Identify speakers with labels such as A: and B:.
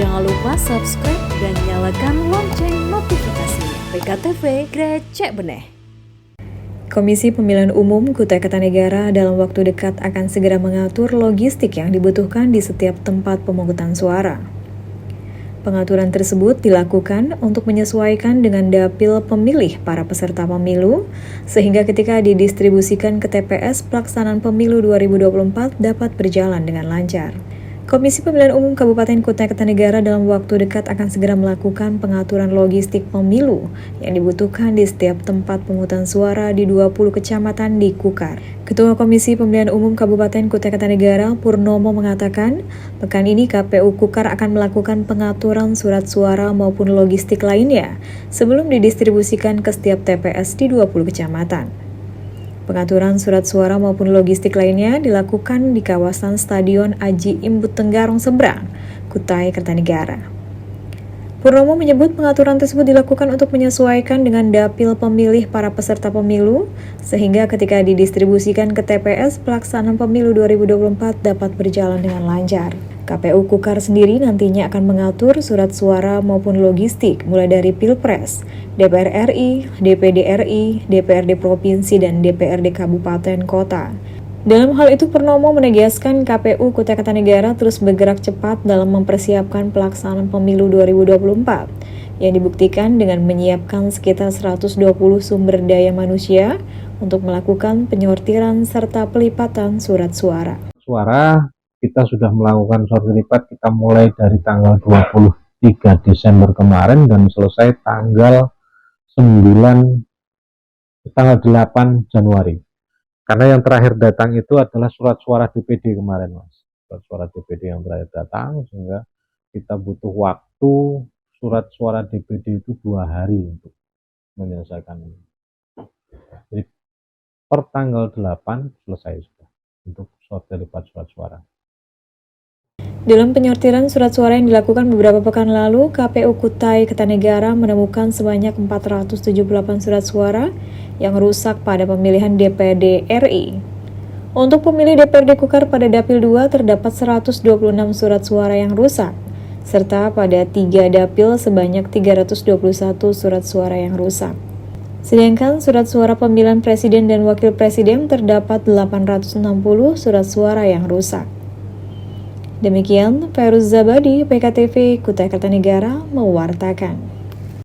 A: Jangan lupa subscribe dan nyalakan lonceng notifikasinya. PKTV Grecek Beneh. Komisi Pemilihan Umum Kutai Kartanegara dalam waktu dekat akan segera mengatur logistik yang dibutuhkan di setiap tempat pemungutan suara. Pengaturan tersebut dilakukan untuk menyesuaikan dengan dapil pemilih para peserta pemilu, sehingga ketika didistribusikan ke TPS pelaksanaan pemilu 2024 dapat berjalan dengan lancar. Komisi Pemilihan Umum Kabupaten Kutai Kartanegara dalam waktu dekat akan segera melakukan pengaturan logistik pemilu yang dibutuhkan di setiap tempat pemungutan suara di 20 kecamatan di Kukar. Ketua Komisi Pemilihan Umum Kabupaten Kutai Kartanegara Purnomo mengatakan, pekan ini KPU Kukar akan melakukan pengaturan surat suara maupun logistik lainnya sebelum didistribusikan ke setiap TPS di 20 kecamatan. Pengaturan surat suara maupun logistik lainnya dilakukan di kawasan Stadion Aji Imbut Tenggarong Seberang, Kutai Kartanegara. Purnomo menyebut pengaturan tersebut dilakukan untuk menyesuaikan dengan dapil pemilih para peserta pemilu, sehingga ketika didistribusikan ke TPS, pelaksanaan pemilu 2024 dapat berjalan dengan lancar. KPU Kukar sendiri nantinya akan mengatur surat suara maupun logistik mulai dari Pilpres, DPR RI, DPD RI, DPRD Provinsi, dan DPRD Kabupaten Kota. Dalam hal itu, Purnomo menegaskan KPU Kutai Kartanegara terus bergerak cepat dalam mempersiapkan pelaksanaan pemilu 2024 yang dibuktikan dengan menyiapkan sekitar 120 sumber daya manusia untuk melakukan penyortiran serta pelipatan surat suara.
B: Kita sudah melakukan sortir lipat, kita mulai dari tanggal 23 Desember kemarin dan selesai tanggal 8 Januari. Karena yang terakhir datang itu adalah surat suara DPD kemarin, Mas. Surat suara DPD yang terakhir datang, sehingga kita butuh waktu surat suara DPD itu 2 hari untuk menyelesaikan ini. Jadi per tanggal 8 selesai sudah untuk sortir lipat surat suara.
A: Dalam penyortiran surat suara yang dilakukan beberapa pekan lalu, KPU Kutai Kartanegara menemukan sebanyak 478 surat suara yang rusak pada pemilihan DPD RI. Untuk pemilih DPRD Kukar pada Dapil 2 terdapat 126 surat suara yang rusak, serta pada 3 dapil sebanyak 321 surat suara yang rusak. Sedangkan surat suara pemilihan presiden dan wakil presiden terdapat 860 surat suara yang rusak. Demikian, Feruz Zabadi, PKTV Kutai Kartanegara mewartakan.